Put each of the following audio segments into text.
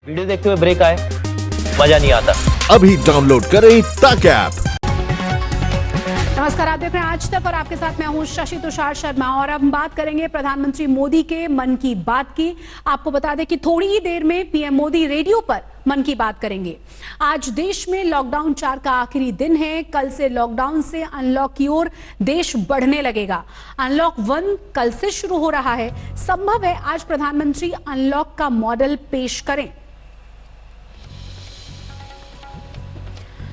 Video देखते हुए break आए, मजा नहीं आता। अभी डाउनलोड करें तक ऐप। नमस्कार, आप देख रहे हैं आज तक और आपके साथ मैं हूं शशि तुषार शर्मा। और अब हम बात करेंगे प्रधानमंत्री मोदी के मन की बात की। आपको बता दें कि थोड़ी ही देर में पीएम मोदी रेडियो पर मन की बात करेंगे। आज देश में लॉकडाउन 4 का आखिरी दिन है। कल से लॉकडाउन से अनलॉक की ओर देश बढ़ने लगेगा। अनलॉक 1 कल से शुरू हो रहा है। संभव है आज प्रधानमंत्री अनलॉक का मॉडल पेश करें।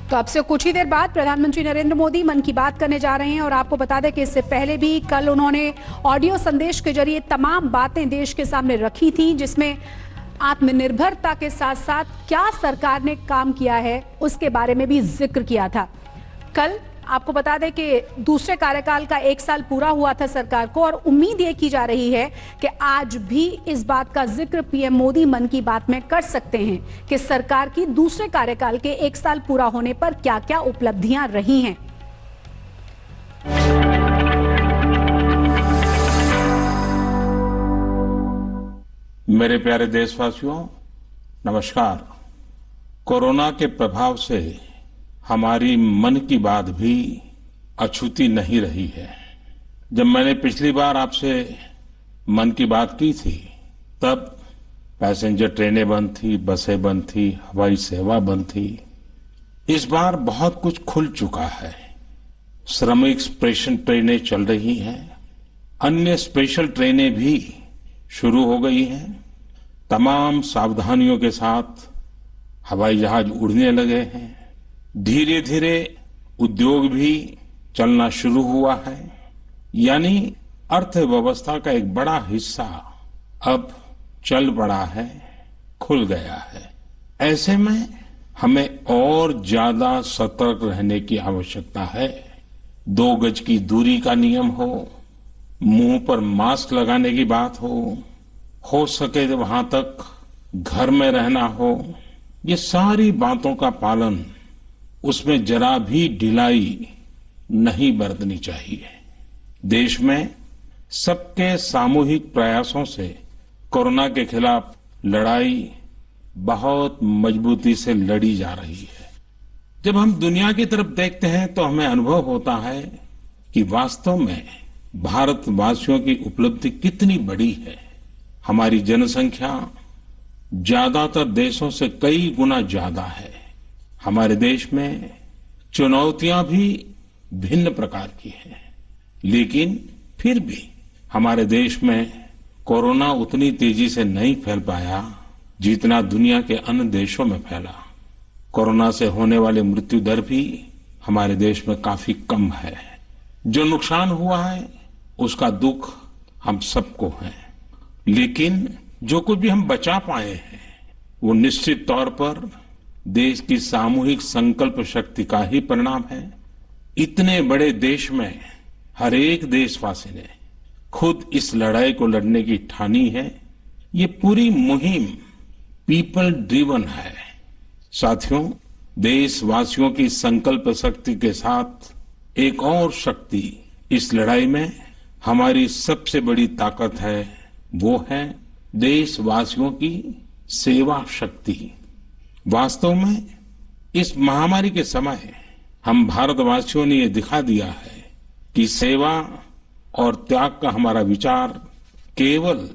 तो अब से कुछ ही देर बाद प्रधानमंत्री नरेंद्र मोदी मन की बात करने जा रहे हैं। और आपको बता दें कि इससे पहले भी कल उन्होंने ऑडियो संदेश के जरिए तमाम बातें देश के सामने रखी थी, जिसमें आत्मनिर्भरता के साथ साथ क्या सरकार ने काम किया है उसके बारे में भी जिक्र किया था। कल आपको बता दें कि दूसरे कार्यकाल का 1 साल पूरा हुआ था सरकार को, और उम्मीद ये की जा रही है कि आज भी इस बात का जिक्र पीएम मोदी मन की बात में कर सकते हैं कि सरकार की दूसरे कार्यकाल के 1 साल पूरा होने पर क्या क्या उपलब्धियां रही हैं। मेरे प्यारे देशवासियों, नमस्कार। कोरोना के प्रभाव से हमारी मन की बात भी अछूती नहीं रही है। जब मैंने पिछली बार आपसे मन की बात की थी, तब पैसेंजर ट्रेनें बंद थी, बसें बंद थी, हवाई सेवा बंद थी। इस बार बहुत कुछ खुल चुका है। श्रमिक स्पेशल ट्रेनें चल रही हैं, अन्य स्पेशल ट्रेनें भी शुरू हो गई हैं। तमाम सावधानियों के साथ हवाई जहाज उड़ने लगे हैं। धीरे धीरे उद्योग भी चलना शुरू हुआ है, यानी अर्थव्यवस्था का एक बड़ा हिस्सा अब चल पड़ा है, खुल गया है। ऐसे में हमें और ज्यादा सतर्क रहने की आवश्यकता है। 2 गज की दूरी का नियम हो, मुंह पर मास्क लगाने की बात हो सके तो वहां तक घर में रहना हो, ये सारी बातों का पालन, उसमें जरा भी ढिलाई नहीं बरतनी चाहिए। देश में सबके सामूहिक प्रयासों से कोरोना के खिलाफ लड़ाई बहुत मजबूती से लड़ी जा रही है। जब हम दुनिया की तरफ देखते हैं तो हमें अनुभव होता है कि वास्तव में भारतवासियों की उपलब्धि कितनी बड़ी है। हमारी जनसंख्या ज्यादातर देशों से कई गुना ज्यादा है। हमारे देश में चुनौतियां भी भिन्न प्रकार की हैं, लेकिन फिर भी हमारे देश में कोरोना उतनी तेजी से नहीं फैल पाया जितना दुनिया के अन्य देशों में फैला। कोरोना से होने वाली मृत्यु दर भी हमारे देश में काफी कम है। जो नुकसान हुआ है उसका दुख हम सबको है, लेकिन जो कुछ भी हम बचा पाए हैं वो निश्चित तौर पर देश की सामूहिक संकल्प शक्ति का ही परिणाम है। इतने बड़े देश में हर एक देशवासी ने खुद इस लड़ाई को लड़ने की ठानी है। ये पूरी मुहिम पीपल ड्रिवन है। साथियों, देशवासियों की संकल्प शक्ति के साथ एक और शक्ति इस लड़ाई में हमारी सबसे बड़ी ताकत है, वो है देशवासियों की सेवा शक्ति। वास्तव में इस महामारी के समय हम भारतवासियों ने ये दिखा दिया है कि सेवा और त्याग का हमारा विचार केवल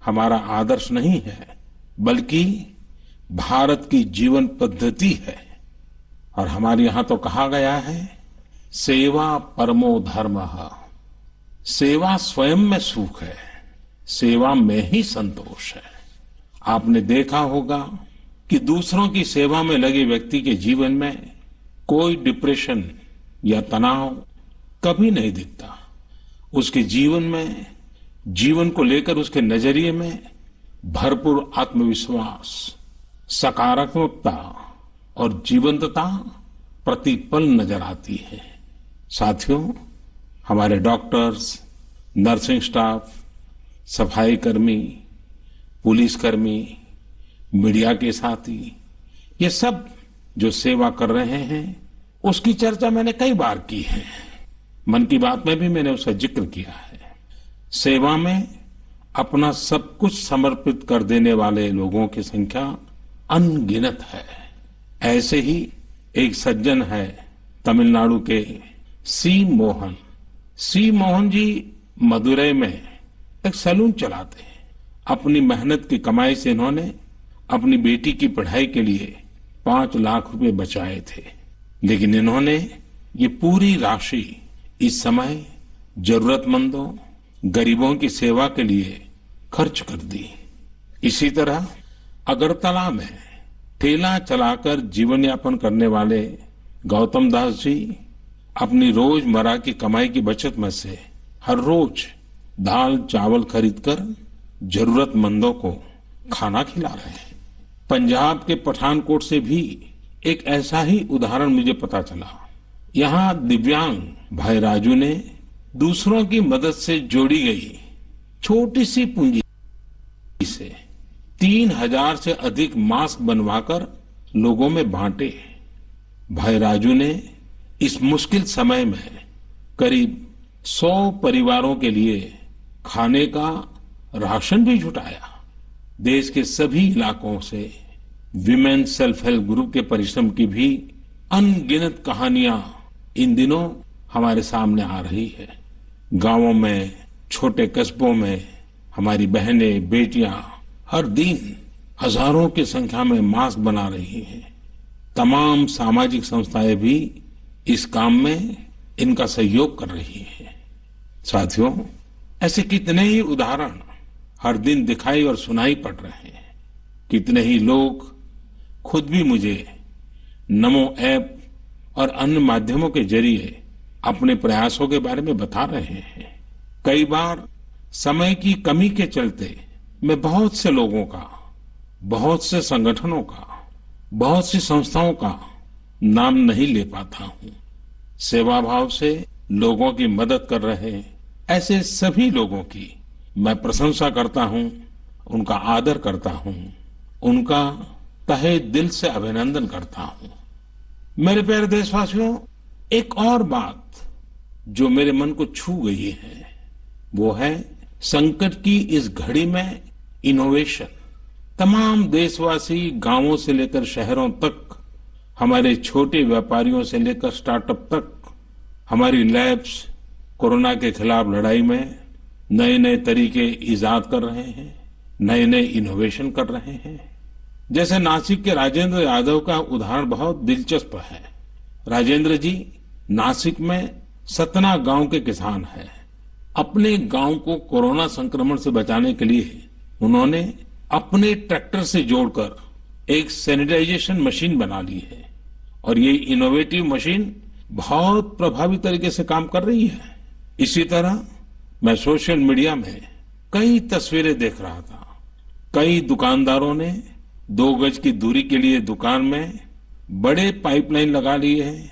हमारा आदर्श नहीं है, बल्कि भारत की जीवन पद्धति है। और हमारे यहां तो कहा गया है, सेवा परमो धर्मः। सेवा स्वयं में सुख है, सेवा में ही संतोष है। आपने देखा होगा कि दूसरों की सेवा में लगे व्यक्ति के जीवन में कोई डिप्रेशन या तनाव कभी नहीं दिखता। उसके जीवन में, जीवन को लेकर उसके नजरिए में भरपूर आत्मविश्वास, सकारात्मकता और जीवंतता प्रतिपल नजर आती है। साथियों, हमारे डॉक्टर्स, नर्सिंग स्टाफ, सफाई कर्मी, पुलिसकर्मी, मीडिया के साथी, ये सब जो सेवा कर रहे हैं उसकी चर्चा मैंने कई बार की है। मन की बात में भी मैंने उसका जिक्र किया है। सेवा में अपना सब कुछ समर्पित कर देने वाले लोगों की संख्या अनगिनत है। ऐसे ही एक सज्जन है तमिलनाडु के सी मोहन। सी मोहन जी मदुरई में एक सैलून चलाते हैं। अपनी मेहनत की कमाई से इन्होंने अपनी बेटी की पढ़ाई के लिए 5 लाख रुपए बचाए थे, लेकिन इन्होंने ये पूरी राशि इस समय जरूरतमंदों, गरीबों की सेवा के लिए खर्च कर दी। इसी तरह अगरतला में ठेला चलाकर जीवन यापन करने वाले गौतम दास जी अपनी रोजमर्रा की कमाई की बचत में से हर रोज दाल चावल खरीदकर जरूरतमंदों को खाना खिला रहे हैं। पंजाब के पठानकोट से भी एक ऐसा ही उदाहरण मुझे पता चला। यहाँ दिव्यांग भाई राजू ने दूसरों की मदद से जोड़ी गई छोटी सी पूंजी से 3000 से अधिक मास्क बनवाकर लोगों में बांटे। भाई राजू ने इस मुश्किल समय में करीब 100 परिवारों के लिए खाने का राशन भी जुटाया। देश के सभी इलाकों से विमेन सेल्फ हेल्प ग्रुप के परिश्रम की भी अनगिनत कहानियां इन दिनों हमारे सामने आ रही है। गांवों में, छोटे कस्बों में हमारी बहनें, बेटियां हर दिन हजारों की संख्या में मास्क बना रही हैं। तमाम सामाजिक संस्थाएं भी इस काम में इनका सहयोग कर रही हैं। साथियों, ऐसे कितने ही उदाहरण हर दिन दिखाई और सुनाई पड़ रहे हैं। कितने ही लोग खुद भी मुझे नमो ऐप और अन्य माध्यमों के जरिए अपने प्रयासों के बारे में बता रहे हैं। कई बार समय की कमी के चलते मैं बहुत से लोगों का, बहुत से संगठनों का, बहुत सी संस्थाओं का नाम नहीं ले पाता हूं। सेवा भाव से लोगों की मदद कर रहे ऐसे सभी लोगों की मैं प्रशंसा करता हूं, उनका आदर करता हूं, उनका तहे दिल से अभिनंदन करता हूं। मेरे प्यारे देशवासियों, एक और बात जो मेरे मन को छू गई है वो है संकट की इस घड़ी में इनोवेशन। तमाम देशवासी गांवों से लेकर शहरों तक, हमारे छोटे व्यापारियों से लेकर स्टार्टअप तक, हमारी लैब्स कोरोना के खिलाफ लड़ाई में नए नए तरीके इजाद कर रहे हैं, नए नए इनोवेशन कर रहे हैं। जैसे नासिक के राजेंद्र यादव का उदाहरण बहुत दिलचस्प है। राजेंद्र जी नासिक में सतना गांव के किसान हैं। अपने गांव को कोरोना संक्रमण से बचाने के लिए उन्होंने अपने ट्रैक्टर से जोड़कर एक सैनिटाइजेशन मशीन बना ली है और ये इनोवेटिव मशीन बहुत प्रभावी तरीके से काम कर रही है। इसी तरह मैं सोशल मीडिया में कई तस्वीरें देख रहा था। कई दुकानदारों ने 2 गज की दूरी के लिए दुकान में बड़े पाइपलाइन लगा लिए हैं,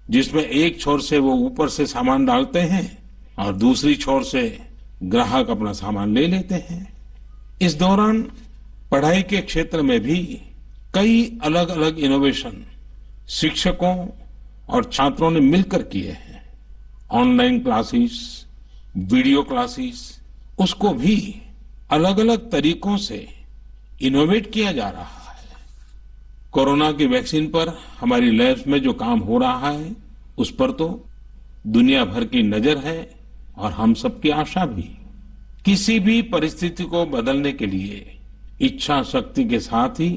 जिसमें एक छोर से वो ऊपर से सामान डालते हैं और दूसरी छोर से ग्राहक अपना सामान ले लेते हैं। इस दौरान पढ़ाई के क्षेत्र में भी कई अलग अलग इनोवेशन शिक्षकों और छात्रों ने मिलकर किए हैं। ऑनलाइन क्लासेस, वीडियो क्लासेस, उसको भी अलग अलग तरीकों से इनोवेट किया जा रहा है। कोरोना की वैक्सीन पर हमारी लैब्स में जो काम हो रहा है उस पर तो दुनिया भर की नजर है और हम सबकी आशा भी। किसी भी परिस्थिति को बदलने के लिए इच्छा शक्ति के साथ ही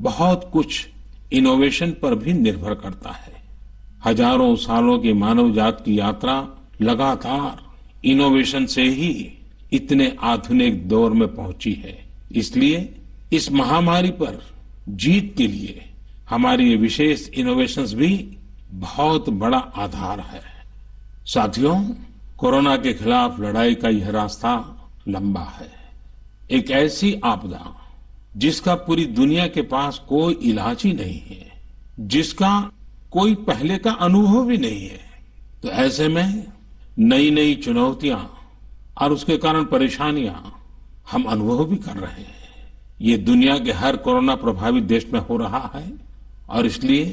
बहुत कुछ इनोवेशन पर भी निर्भर करता है। हजारों सालों की मानव जात की यात्रा लगातार इनोवेशन से ही इतने आधुनिक दौर में पहुंची है। इसलिए इस महामारी पर जीत के लिए हमारी ये विशेष इनोवेशंस भी बहुत बड़ा आधार है। साथियों, कोरोना के खिलाफ लड़ाई का यह रास्ता लंबा है। एक ऐसी आपदा जिसका पूरी दुनिया के पास कोई इलाज ही नहीं है, जिसका कोई पहले का अनुभव भी नहीं है, तो ऐसे में नई नई चुनौतियां और उसके कारण परेशानियां हम अनुभव भी कर रहे हैं। ये दुनिया के हर कोरोना प्रभावित देश में हो रहा है और इसलिए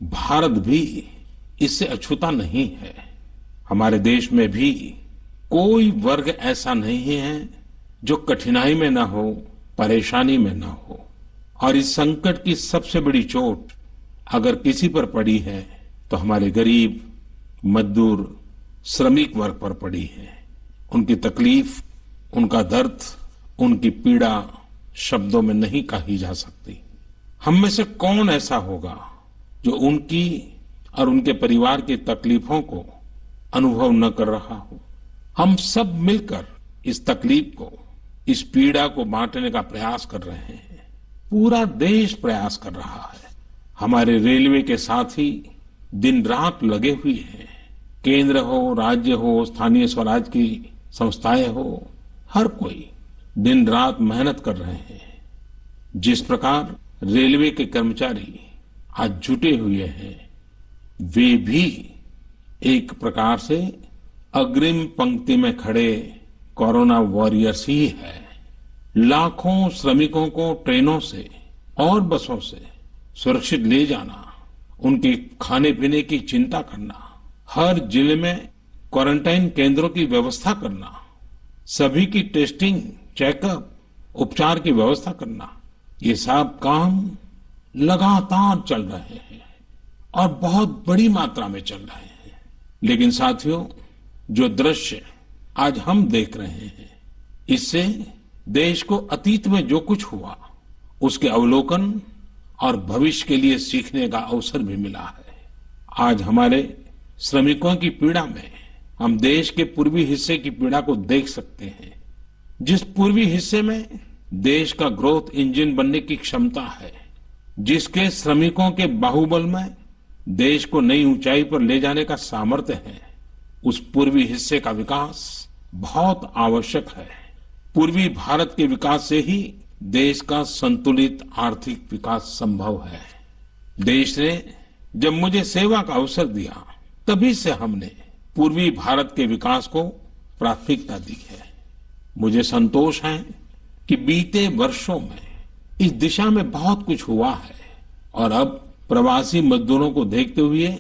भारत भी इससे अछूता नहीं है। हमारे देश में भी कोई वर्ग ऐसा नहीं है जो कठिनाई में ना हो, परेशानी में ना हो। और इस संकट की सबसे बड़ी चोट अगर किसी पर पड़ी है तो हमारे गरीब, मजदूर, श्रमिक वर्ग पर पड़ी है। उनकी तकलीफ, उनका दर्द, उनकी पीड़ा शब्दों में नहीं कही जा सकती। हम में से कौन ऐसा होगा जो उनकी और उनके परिवार की तकलीफों को अनुभव न कर रहा हो। हम सब मिलकर इस तकलीफ को, इस पीड़ा को बांटने का प्रयास कर रहे हैं। पूरा देश प्रयास कर रहा है। हमारे रेलवे के साथी दिन रात लगे हुए हैं। केंद्र हो, राज्य हो, स्थानीय स्वराज की संस्थाएं हो, हर कोई दिन रात मेहनत कर रहे हैं। जिस प्रकार रेलवे के कर्मचारी आज जुटे हुए हैं, वे भी एक प्रकार से अग्रिम पंक्ति में खड़े कोरोना वॉरियर्स ही है। लाखों श्रमिकों को ट्रेनों से और बसों से सुरक्षित ले जाना, उनके खाने पीने की चिंता करना, हर जिले में क्वारंटाइन केंद्रों की व्यवस्था करना, सभी की टेस्टिंग, चेकअप, उपचार की व्यवस्था करना, ये सब काम लगातार चल रहे हैं और बहुत बड़ी मात्रा में चल रहे हैं। लेकिन साथियों, जो दृश्य आज हम देख रहे हैं, इससे देश को अतीत में जो कुछ हुआ उसके अवलोकन और भविष्य के लिए सीखने का अवसर भी मिला है। आज हमारे श्रमिकों की पीड़ा में हम देश के पूर्वी हिस्से की पीड़ा को देख सकते हैं। जिस पूर्वी हिस्से में देश का ग्रोथ इंजन बनने की क्षमता है, जिसके श्रमिकों के बाहुबल में देश को नई ऊंचाई पर ले जाने का सामर्थ्य है, उस पूर्वी हिस्से का विकास बहुत आवश्यक है। पूर्वी भारत के विकास से ही देश का संतुलित आर्थिक विकास संभव है। देश ने जब मुझे सेवा का अवसर दिया, तभी से हमने पूर्वी भारत के विकास को प्राथमिकता दी है। मुझे संतोष है कि बीते वर्षों में इस दिशा में बहुत कुछ हुआ है और अब प्रवासी मजदूरों को देखते हुए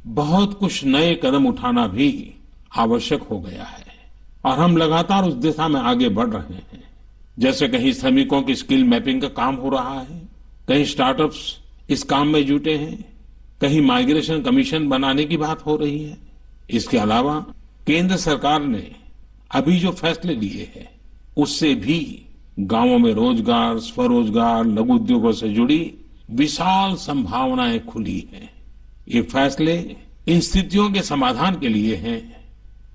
बहुत कुछ नए कदम उठाना भी आवश्यक हो गया है और हम लगातार उस दिशा में आगे बढ़ रहे हैं। जैसे कहीं श्रमिकों की स्किल मैपिंग का काम हो रहा है, कहीं स्टार्टअप्स इस काम में जुटे हैं, कहीं माइग्रेशन कमीशन बनाने की बात हो रही है। इसके अलावा केंद्र सरकार ने अभी जो फैसले लिए हैं, उससे भी गांवों में रोजगार, स्वरोजगार, लघु उद्योगों से जुड़ी विशाल संभावनाएं खुली हैं। ये फैसले इन स्थितियों के समाधान के लिए हैं,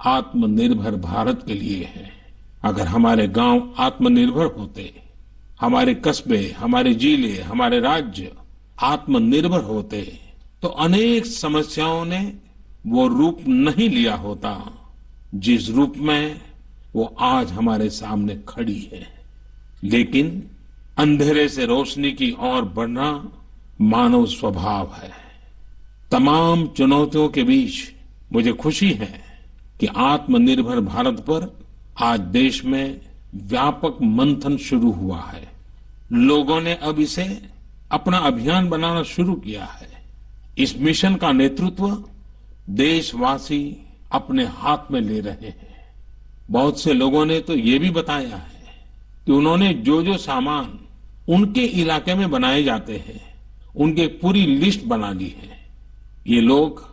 आत्मनिर्भर भारत के लिए हैं। अगर हमारे गांव आत्मनिर्भर होते, हमारे कस्बे, हमारे जिले, हमारे राज्य आत्मनिर्भर होते, तो अनेक समस्याओं ने वो रूप नहीं लिया होता जिस रूप में वो आज हमारे सामने खड़ी है। लेकिन अंधेरे से रोशनी की ओर बढ़ना मानव स्वभाव है। तमाम चुनौतियों के बीच मुझे खुशी है कि आत्मनिर्भर भारत पर आज देश में व्यापक मंथन शुरू हुआ है। लोगों ने अब इसे अपना अभियान बनाना शुरू किया है। इस मिशन का नेतृत्व देशवासी अपने हाथ में ले रहे हैं। बहुत से लोगों ने तो ये भी बताया है कि उन्होंने जो जो सामान उनके इलाके में बनाए जाते हैं, उनकी पूरी लिस्ट बना ली है। ये लोग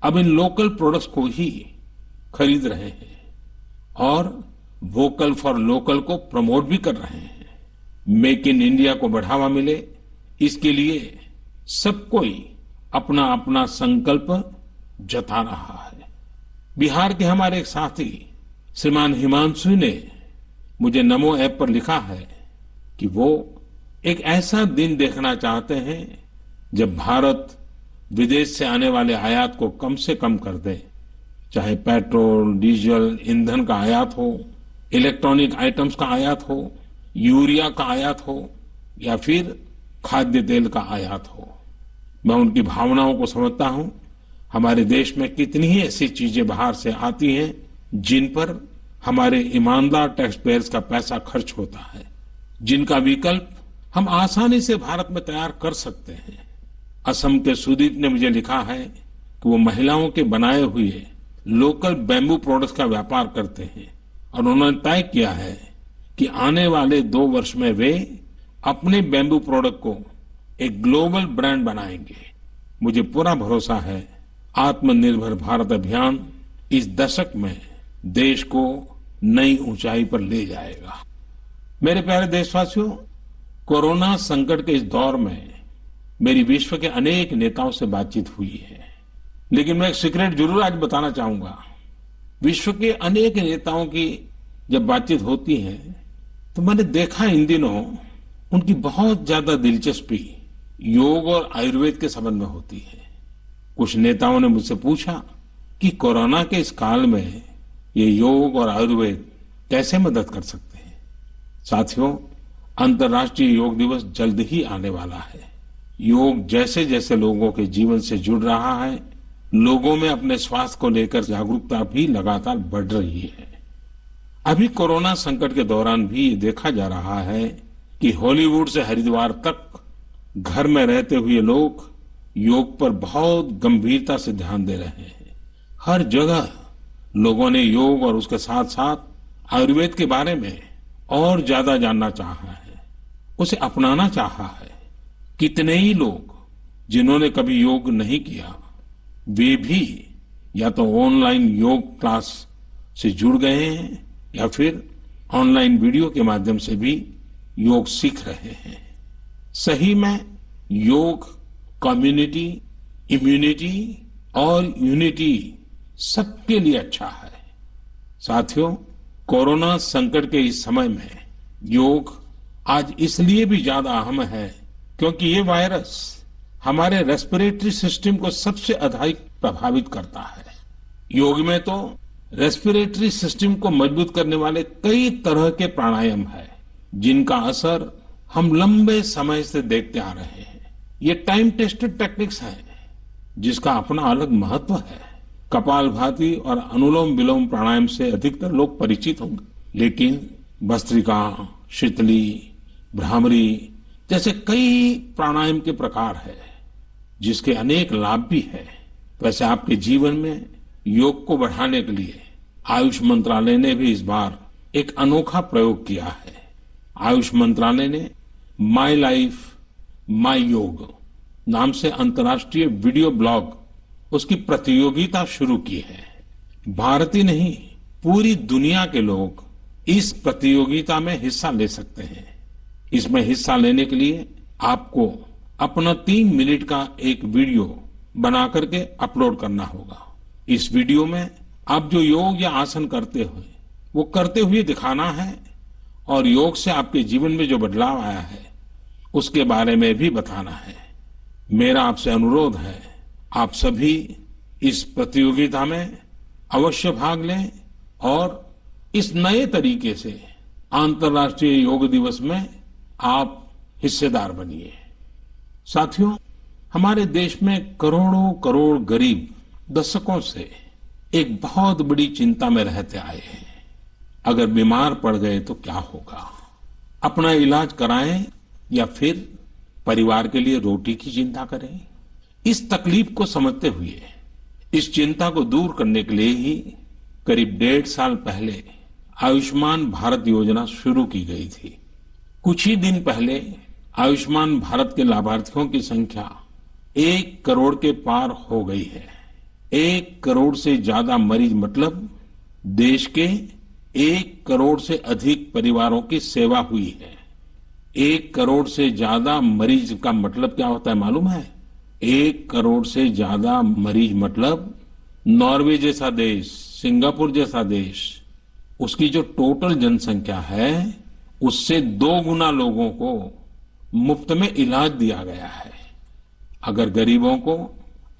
अब इन लोकल प्रोडक्ट्स को ही खरीद रहे हैं और वोकल फॉर लोकल को प्रमोट भी कर रहे हैं। मेक इन इंडिया को बढ़ावा मिले, इसके लिए सब कोई अपना अपना संकल्प जता रहा है। बिहार के हमारे एक साथी श्रीमान हिमांशु ने मुझे नमो ऐप पर लिखा है कि वो एक ऐसा दिन देखना चाहते हैं जब भारत विदेश से आने वाले आयात को कम से कम कर दे, चाहे पेट्रोल, डीजल, ईंधन का आयात हो, इलेक्ट्रॉनिक आइटम्स का आयात हो, यूरिया का आयात हो या फिर खाद्य तेल का आयात हो। मैं उनकी भावनाओं को समझता हूं। हमारे देश में कितनी ही ऐसी चीजें बाहर से आती हैं जिन पर हमारे ईमानदार टैक्स पेयर्स का पैसा खर्च होता है, जिनका विकल्प हम आसानी से भारत में तैयार कर सकते हैं। असम के सुदीप ने मुझे लिखा है कि वो महिलाओं के बनाए हुए लोकल बैम्बू प्रोडक्ट्स का व्यापार करते हैं और उन्होंने तय किया है कि आने वाले 2 वर्ष में वे अपने बैम्बू प्रोडक्ट को एक ग्लोबल ब्रांड बनाएंगे। मुझे पूरा भरोसा है आत्मनिर्भर भारत अभियान इस दशक में देश को नई ऊंचाई पर ले जाएगा। मेरे प्यारे देशवासियों, कोरोना संकट के इस दौर में मेरी विश्व के अनेक नेताओं से बातचीत हुई है, लेकिन मैं एक सीक्रेट जरूर आज बताना चाहूंगा। विश्व के अनेक नेताओं की जब बातचीत होती है तो मैंने देखा इन दिनों उनकी बहुत ज्यादा दिलचस्पी योग और आयुर्वेद के संबंध में होती है। कुछ नेताओं ने मुझसे पूछा कि कोरोना के इस काल में ये योग और आयुर्वेद कैसे मदद कर सकते हैं। साथियों, अंतर्राष्ट्रीय योग दिवस जल्द ही आने वाला है। योग जैसे जैसे लोगों के जीवन से जुड़ रहा है, लोगों में अपने स्वास्थ्य को लेकर जागरूकता भी लगातार बढ़ रही है। अभी कोरोना संकट के दौरान भी ये देखा जा रहा है कि हॉलीवुड से हरिद्वार तक घर में रहते हुए लोग योग पर बहुत गंभीरता से ध्यान दे रहे हैं। हर जगह लोगों ने योग और उसके साथ साथ आयुर्वेद के बारे में और ज्यादा जानना चाहा है, उसे अपनाना चाहा है। कितने ही लोग जिन्होंने कभी योग नहीं किया, वे भी या तो ऑनलाइन योग क्लास से जुड़ गए हैं या फिर ऑनलाइन वीडियो के माध्यम से भी योग सीख रहे हैं। सही में योग कम्युनिटी, इम्यूनिटी और यूनिटी सबके लिए अच्छा है। साथियों, कोरोना संकट के इस समय में योग आज इसलिए भी ज्यादा अहम है क्योंकि ये वायरस हमारे रेस्पिरेटरी सिस्टम को सबसे अधिक प्रभावित करता है। योग में तो रेस्पिरेटरी सिस्टम को मजबूत करने वाले कई तरह के प्राणायाम है, जिनका असर हम लंबे समय से देखते आ रहे हैं। ये टाइम टेस्टेड टेक्निक्स है, जिसका अपना अलग महत्व है। कपालभाति और अनुलोम विलोम प्राणायाम से अधिकतर लोग परिचित होंगे, लेकिन भस्त्रिका, शीतली, भ्रामरी जैसे कई प्राणायाम के प्रकार है, जिसके अनेक लाभ भी है। वैसे आपके जीवन में योग को बढ़ाने के लिए आयुष मंत्रालय ने भी इस बार एक अनोखा प्रयोग किया है। आयुष मंत्रालय ने माई लाइफ माई योग नाम से अंतर्राष्ट्रीय वीडियो ब्लॉग उसकी प्रतियोगिता शुरू की है। भारत ही नहीं, पूरी दुनिया के लोग इस प्रतियोगिता में हिस्सा ले सकते हैं। इसमें हिस्सा लेने के लिए आपको अपना 3 मिनट का एक वीडियो बना करके अपलोड करना होगा। इस वीडियो में आप जो योग या आसन करते हुए वो करते हुए दिखाना है और योग से आपके जीवन में जो बदलाव आया है उसके बारे में भी बताना है। मेरा आपसे अनुरोध है, आप सभी इस प्रतियोगिता में अवश्य भाग लें और इस नए तरीके से अंतर्राष्ट्रीय योग दिवस में आप हिस्सेदार बनिए। साथियों, हमारे देश में करोड़ों करोड़ गरीब दशकों से एक बहुत बड़ी चिंता में रहते आए हैं। अगर बीमार पड़ गए तो क्या होगा? अपना इलाज कराएं या फिर परिवार के लिए रोटी की चिंता करें? इस तकलीफ को समझते हुए इस चिंता को दूर करने के लिए ही करीब 1.5 साल पहले आयुष्मान भारत योजना शुरू की गई थी। कुछ ही दिन पहले आयुष्मान भारत के लाभार्थियों की संख्या 1 करोड़ के पार हो गई है। 1 करोड़ से ज्यादा मरीज मतलब देश के 1 करोड़ से अधिक परिवारों की सेवा हुई है। 1 करोड़ से ज्यादा मरीज का मतलब क्या होता है मालूम है? 1 करोड़ से ज्यादा मरीज मतलब नॉर्वे जैसा देश, सिंगापुर जैसा देश, उसकी जो टोटल जनसंख्या है उससे 2 गुना लोगों को मुफ्त में इलाज दिया गया है। अगर गरीबों को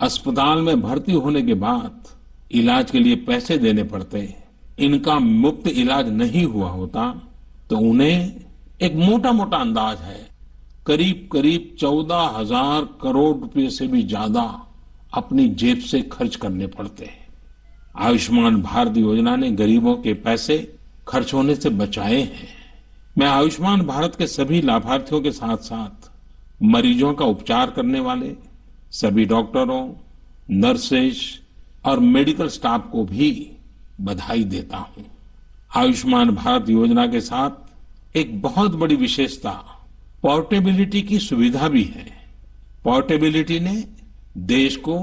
अस्पताल में भर्ती होने के बाद इलाज के लिए पैसे देने पड़ते, इनका मुफ्त इलाज नहीं हुआ होता, तो उन्हें एक मोटा मोटा अंदाज है करीब करीब 14,000 करोड़ रुपए से भी ज्यादा अपनी जेब से खर्च करने पड़ते हैं। आयुष्मान भारत योजना ने गरीबों के पैसे खर्च होने से बचाए हैं। मैं आयुष्मान भारत के सभी लाभार्थियों के साथ साथ मरीजों का उपचार करने वाले सभी डॉक्टरों, नर्सेज और मेडिकल स्टाफ को भी बधाई देता हूं। आयुष्मान भारत योजना के साथ एक बहुत बड़ी विशेषता पोर्टेबिलिटी की सुविधा भी है। पोर्टेबिलिटी ने देश को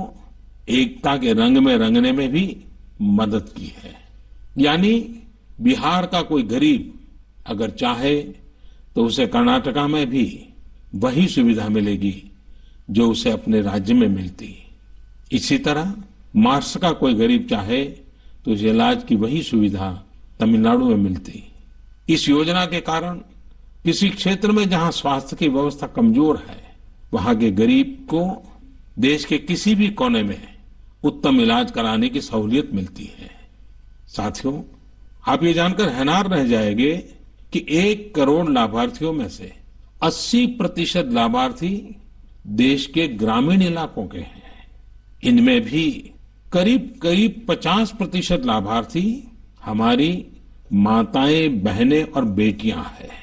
एकता के रंग में रंगने में भी मदद की है। यानी बिहार का कोई गरीब अगर चाहे तो उसे कर्नाटका में भी वही सुविधा मिलेगी जो उसे अपने राज्य में मिलती। इसी तरह महाराष्ट्र का कोई गरीब चाहे तो उसे इलाज की वही सुविधा तमिलनाडु में मिलती। इस योजना के कारण किसी क्षेत्र में जहां स्वास्थ्य की व्यवस्था कमजोर है, वहां के गरीब को देश के किसी भी कोने में उत्तम इलाज कराने की सहूलियत मिलती है। साथियों, आप ये जानकर हैरान रह जाएंगे कि 1 करोड़ लाभार्थियों में से 80% लाभार्थी देश के ग्रामीण इलाकों के हैं। इनमें भी करीब करीब 50% लाभार्थी हमारी माताएं, बहनें और बेटियां हैं।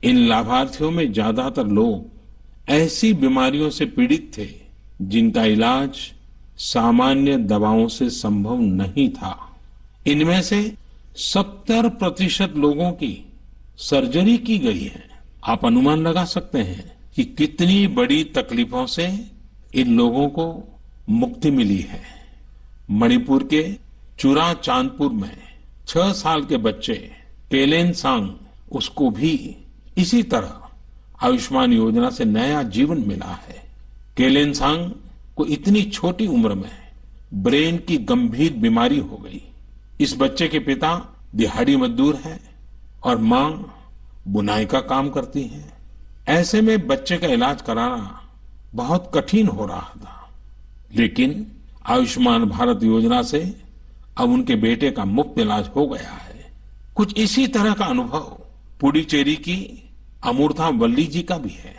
इन लाभार्थियों में ज्यादातर लोग ऐसी बीमारियों से पीड़ित थे जिनका इलाज सामान्य दवाओं से संभव नहीं था। इनमें से 70% लोगों की सर्जरी की गई है। आप अनुमान लगा सकते हैं कि कितनी बड़ी तकलीफों से इन लोगों को मुक्ति मिली है। मणिपुर के चुरा चांदपुर में 6 साल के बच्चे केलेनसांग, उसको भी इसी तरह आयुष्मान योजना से नया जीवन मिला है। केलेनसांग को इतनी छोटी उम्र में ब्रेन की गंभीर बीमारी हो गई। इस बच्चे के पिता दिहाड़ी मजदूर हैं और मां बुनाई का काम करती हैं। ऐसे में बच्चे का इलाज कराना बहुत कठिन हो रहा था, लेकिन आयुष्मान भारत योजना से अब उनके बेटे का मुफ्त इलाज हो गया है। कुछ इसी तरह का अनुभव पुडुचेरी की अमूर्था वल्ली जी का भी है।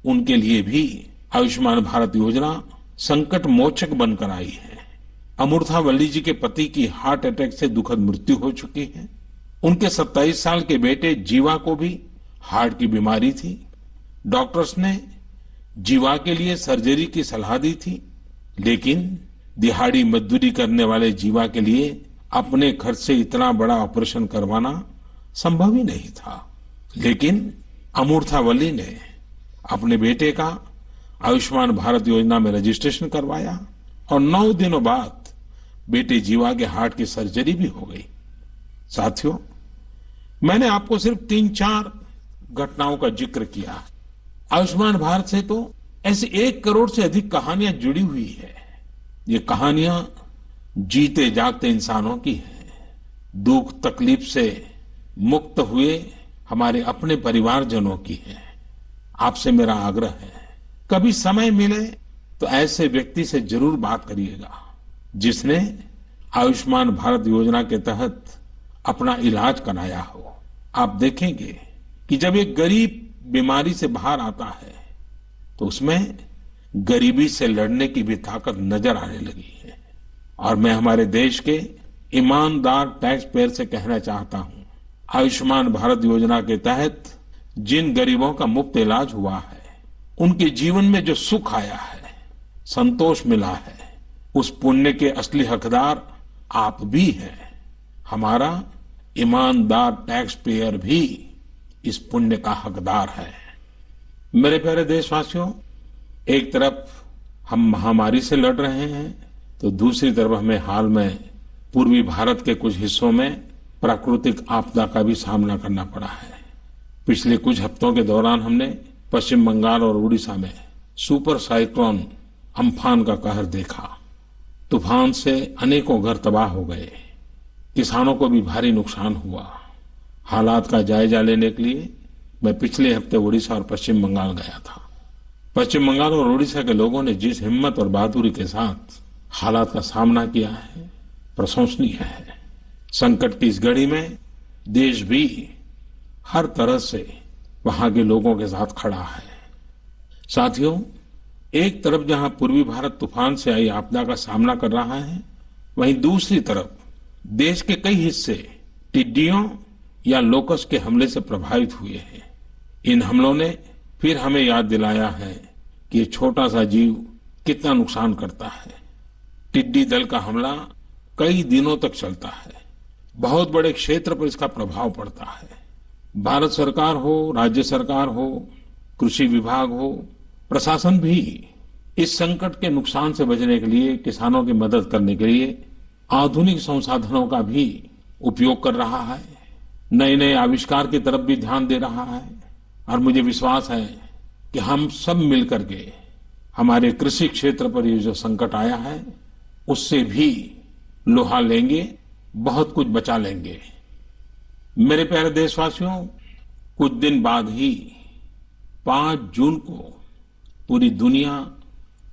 उनके लिए भी आयुष्मान भारत योजना संकट मोचक बनकर आई है। अमूर्था वल्ली जी के पति की हार्ट अटैक से दुखद मृत्यु हो चुकी है। उनके 27 साल के बेटे जीवा को भी हार्ट की बीमारी थी। डॉक्टर्स ने जीवा के लिए सर्जरी की सलाह दी थी, लेकिन दिहाड़ी मजदूरी करने वाले जीवा के लिए अपने खर्च से इतना बड़ा ऑपरेशन करवाना संभव ही नहीं था। लेकिन अमूर्था वल्ली ने अपने बेटे का आयुष्मान भारत योजना में रजिस्ट्रेशन करवाया और 9 दिनों बाद बेटे जीवा के हार्ट की सर्जरी भी हो गई। साथियों, मैंने आपको सिर्फ 3-4 घटनाओं का जिक्र किया। आयुष्मान भारत से तो ऐसी 1 करोड़ से अधिक कहानियां जुड़ी हुई है। ये कहानियां जीते जागते इंसानों की हैं। दुख तकलीफ से मुक्त हुए हमारे अपने परिवारजनों की है। आपसे मेरा आग्रह है, कभी समय मिले तो ऐसे व्यक्ति से जरूर बात करिएगा जिसने आयुष्मान भारत योजना के तहत अपना इलाज कराया हो। आप देखेंगे कि जब एक गरीब बीमारी से बाहर आता है तो उसमें गरीबी से लड़ने की भी ताकत नजर आने लगी है। और मैं हमारे देश के ईमानदार टैक्स पेयर से कहना चाहता हूं, आयुष्मान भारत योजना के तहत जिन गरीबों का मुफ्त इलाज हुआ है, उनके जीवन में जो सुख आया है, संतोष मिला है, उस पुण्य के असली हकदार आप भी हैं। हमारा ईमानदार टैक्स पेयर भी इस पुण्य का हकदार है। मेरे प्यारे देशवासियों, एक तरफ हम महामारी से लड़ रहे हैं तो दूसरी तरफ हमें हाल में पूर्वी भारत के कुछ हिस्सों में प्राकृतिक आपदा का भी सामना करना पड़ा है। पिछले कुछ हफ्तों के दौरान हमने पश्चिम बंगाल और उड़ीसा में सुपर साइक्लोन अम्फान का कहर देखा। तूफान से अनेकों घर तबाह हो गए, किसानों को भी भारी नुकसान हुआ। हालात का जायजा लेने के लिए मैं पिछले हफ्ते उड़ीसा और पश्चिम बंगाल गया था। पश्चिम बंगाल और उड़ीसा के लोगों ने जिस हिम्मत और बहादुरी के साथ हालात का सामना किया है, प्रशंसनीय है। संकट की इस घड़ी में देश भी हर तरह से वहां के लोगों के साथ खड़ा है। साथियों, एक तरफ जहां पूर्वी भारत तूफान से आई आपदा का सामना कर रहा है, वहीं दूसरी तरफ देश के कई हिस्से टिड्डियों या लोकस्ट के हमले से प्रभावित हुए हैं। इन हमलों ने फिर हमें याद दिलाया है कि ये छोटा सा जीव कितना नुकसान करता है। टिड्डी दल का हमला कई दिनों तक चलता है, बहुत बड़े क्षेत्र पर इसका प्रभाव पड़ता है। भारत सरकार हो, राज्य सरकार हो, कृषि विभाग हो, प्रशासन भी इस संकट के नुकसान से बचने के लिए, किसानों की मदद करने के लिए आधुनिक संसाधनों का भी उपयोग कर रहा है, नए नए आविष्कार की तरफ भी ध्यान दे रहा है। और मुझे विश्वास है कि हम सब मिलकर के हमारे कृषि क्षेत्र पर ये जो संकट आया है उससे भी लोहा लेंगे, बहुत कुछ बचा लेंगे। मेरे प्यारे देशवासियों, कुछ दिन बाद ही 5 जून को पूरी दुनिया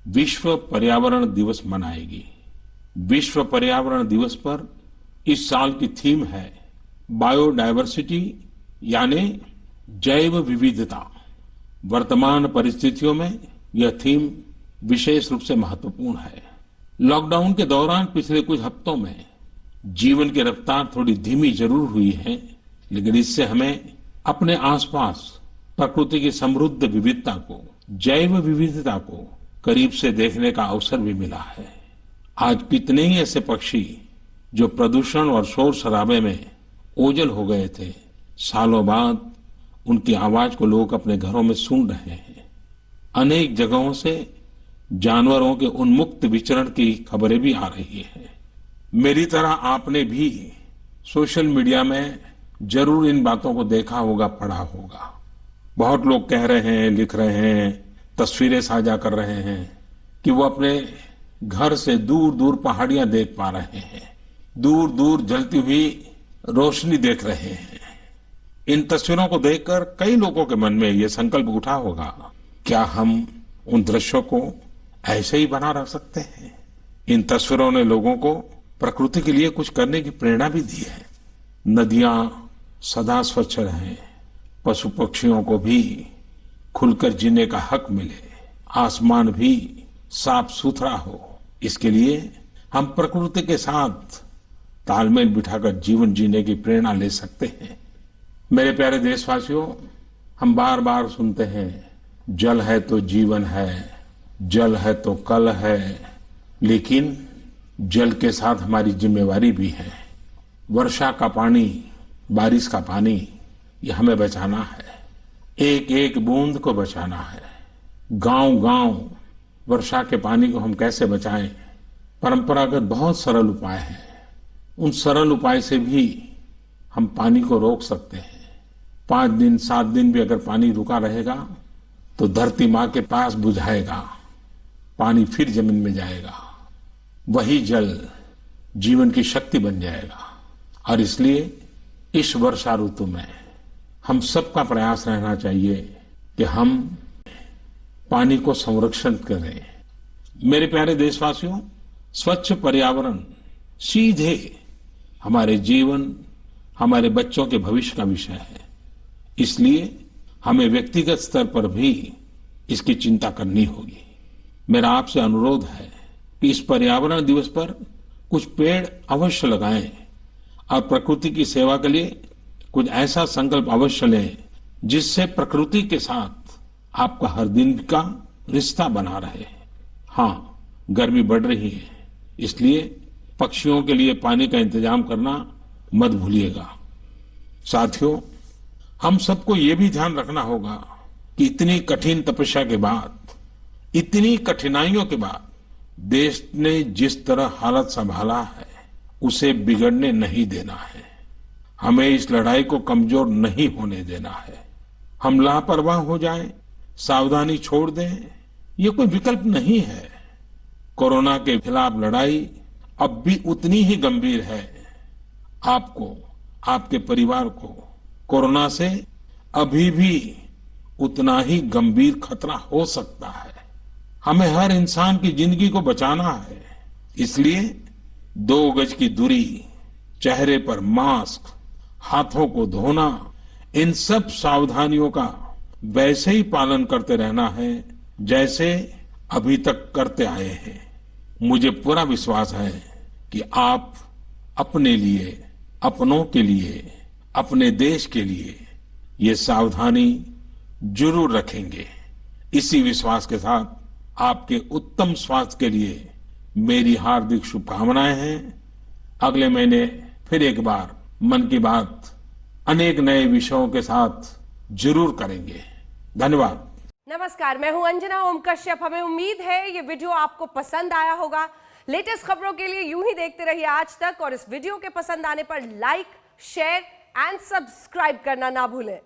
विश्व पर्यावरण दिवस मनाएगी। विश्व पर्यावरण दिवस पर इस साल की थीम है बायोडायवर्सिटी, यानी जैव विविधता। वर्तमान परिस्थितियों में यह थीम विशेष रूप से महत्वपूर्ण है। लॉकडाउन के दौरान पिछले कुछ हफ्तों में जीवन की रफ्तार थोड़ी धीमी जरूर हुई है, लेकिन इससे हमें अपने आसपास प्रकृति की समृद्ध विविधता को, जैव विविधता को करीब से देखने का अवसर भी मिला है। आज कितने ही ऐसे पक्षी जो प्रदूषण और शोर शराबे में ओझल हो गए थे, सालों बाद उनकी आवाज को लोग अपने घरों में सुन रहे हैं। अनेक जगहों से जानवरों के उन्मुक्त विचरण की खबरें भी आ रही हैं। मेरी तरह आपने भी सोशल मीडिया में जरूर इन बातों को देखा होगा, पढ़ा होगा। बहुत लोग कह रहे हैं, लिख रहे हैं, तस्वीरें साझा कर रहे हैं कि वो अपने घर से दूर दूर पहाड़ियां देख पा रहे हैं, दूर दूर जलती हुई रोशनी देख रहे हैं। इन तस्वीरों को देखकर कई लोगों के मन में ये संकल्प उठा होगा, क्या हम उन दृश्यों को ऐसे ही बना रख सकते हैं? इन तस्वीरों ने लोगों को प्रकृति के लिए कुछ करने की प्रेरणा भी दी है। नदियां सदा स्वच्छ रहें, पशु पक्षियों को भी खुलकर जीने का हक मिले, आसमान भी साफ सुथरा हो, इसके लिए हम प्रकृति के साथ तालमेल बिठाकर जीवन जीने की प्रेरणा ले सकते हैं। मेरे प्यारे देशवासियों, हम बार बार सुनते हैं जल है तो जीवन है, जल है तो कल है, लेकिन जल के साथ हमारी जिम्मेवारी भी है। वर्षा का पानी, बारिश का पानी, ये हमें बचाना है, एक एक बूंद को बचाना है। गांव गांव वर्षा के पानी को हम कैसे बचाएं? परंपरागत बहुत सरल उपाय हैं। उन सरल उपाय से भी हम पानी को रोक सकते हैं। 5 दिन 7 दिन भी अगर पानी रुका रहेगा तो धरती माँ के पास बुझाएगा, पानी फिर जमीन में जाएगा, वही जल जीवन की शक्ति बन जाएगा। और इसलिए इस वर्षा ऋतु में हम सबका प्रयास रहना चाहिए कि हम पानी को संरक्षण करें। मेरे प्यारे देशवासियों, स्वच्छ पर्यावरण सीधे हमारे जीवन, हमारे बच्चों के भविष्य का विषय है। इसलिए हमें व्यक्तिगत स्तर पर भी इसकी चिंता करनी होगी। मेरा आपसे अनुरोध है कि इस पर्यावरण दिवस पर कुछ पेड़ अवश्य लगाएं और प्रकृति की सेवा के लिए कुछ ऐसा संकल्प अवश्य लें जिससे प्रकृति के साथ आपका हर दिन का रिश्ता बना रहे। हाँ, गर्मी बढ़ रही है, इसलिए पक्षियों के लिए पानी का इंतजाम करना मत भूलिएगा। साथियों, हम सबको ये भी ध्यान रखना होगा कि इतनी कठिन तपस्या के बाद, इतनी कठिनाइयों के बाद देश ने जिस तरह हालत संभाला है उसे बिगड़ने नहीं देना है। हमें इस लड़ाई को कमजोर नहीं होने देना है। हम लापरवाह हो जाएं, सावधानी छोड़ दें, ये कोई विकल्प नहीं है। कोरोना के खिलाफ लड़ाई अब भी उतनी ही गंभीर है। आपको, आपके परिवार को कोरोना से अभी भी उतना ही गंभीर खतरा हो सकता है। हमें हर इंसान की जिंदगी को बचाना है। इसलिए 2 गज की दूरी, चेहरे पर मास्क, हाथों को धोना, इन सब सावधानियों का वैसे ही पालन करते रहना है जैसे अभी तक करते आए हैं। मुझे पूरा विश्वास है कि आप अपने लिए, अपनों के लिए, अपने देश के लिए ये सावधानी जरूर रखेंगे। इसी विश्वास के साथ आपके उत्तम स्वास्थ्य के लिए मेरी हार्दिक शुभकामनाएं हैं। अगले महीने फिर एक बार मन की बात अनेक नए विषयों के साथ जरूर करेंगे। धन्यवाद। नमस्कार, मैं हूं अंजना ओम कश्यप। हमें उम्मीद है ये वीडियो आपको पसंद आया होगा। लेटेस्ट खबरों के लिए यूं ही देखते रहिए आज तक, और इस वीडियो के पसंद आने पर लाइक, शेयर एंड सब्सक्राइब करना ना भूलें।